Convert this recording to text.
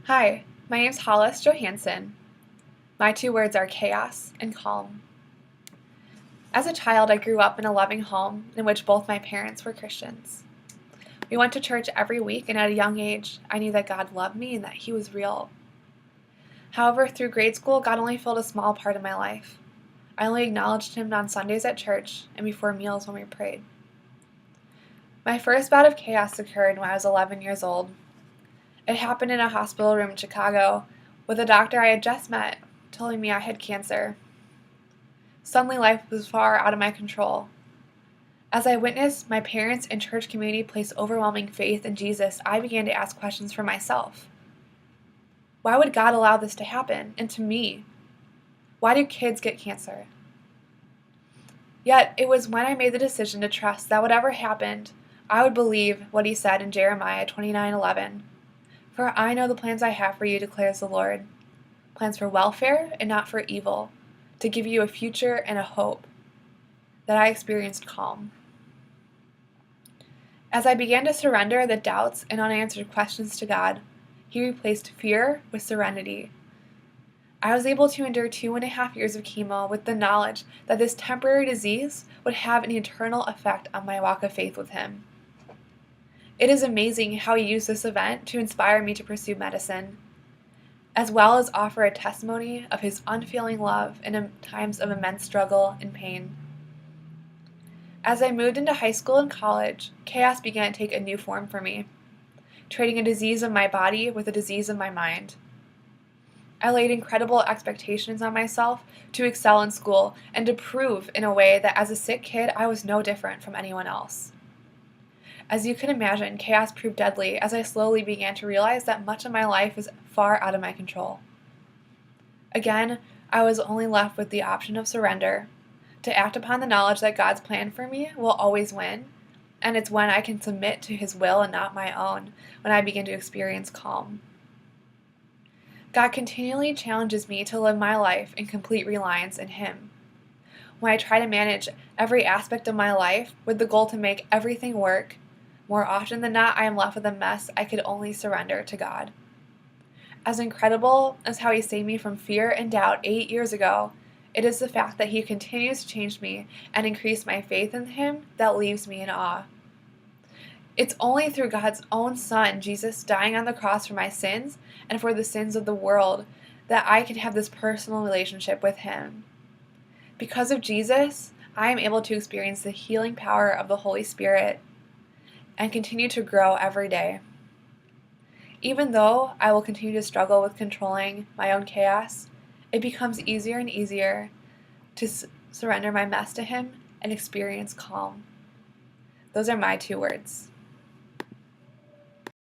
Hi, my name's Hollis Johansson. My two words are chaos and calm. As a child, I grew up in a loving home in which both my parents were Christians. We went to church every week, and at a young age, I knew that God loved me and that He was real. However, through grade school, God only filled a small part of my life. I only acknowledged Him on Sundays at church and before meals when we prayed. My first bout of chaos occurred when I was 11 years old. It happened in a hospital room in Chicago with a doctor I had just met telling me I had cancer. Suddenly, life was far out of my control. As I witnessed my parents and church community place overwhelming faith in Jesus, I began to ask questions for myself. Why would God allow this to happen? And to me, why do kids get cancer? Yet, it was when I made the decision to trust that whatever happened, I would believe what He said in Jeremiah 29:11. For I know the plans I have for you, declares the Lord, plans for welfare and not for evil, to give you a future and a hope. That I experienced calm. As I began to surrender the doubts and unanswered questions to God, He replaced fear with serenity. I was able to endure 2.5 years of chemo with the knowledge that this temporary disease would have an eternal effect on my walk of faith with Him. It is amazing how He used this event to inspire me to pursue medicine, as well as offer a testimony of His unfailing love in times of immense struggle and pain. As I moved into high school and college, chaos began to take a new form for me, trading a disease of my body with a disease of my mind. I laid incredible expectations on myself to excel in school and to prove in a way that as a sick kid I was no different from anyone else. As you can imagine, chaos proved deadly as I slowly began to realize that much of my life is far out of my control. Again, I was only left with the option of surrender, to act upon the knowledge that God's plan for me will always win, and it's when I can submit to His will and not my own when I begin to experience calm. God continually challenges me to live my life in complete reliance in Him. When I try to manage every aspect of my life with the goal to make everything work, more often than not I am left with a mess I could only surrender to God. As incredible as how He saved me from fear and doubt 8 years ago, it is the fact that He continues to change me and increase my faith in Him that leaves me in awe. It's only through God's own Son, Jesus, dying on the cross for my sins and for the sins of the world that I can have this personal relationship with Him. Because of Jesus, I am able to experience the healing power of the Holy Spirit and continue to grow every day. Even though I will continue to struggle with controlling my own chaos, it becomes easier and easier to surrender my mess to Him and experience calm. Those are my two words.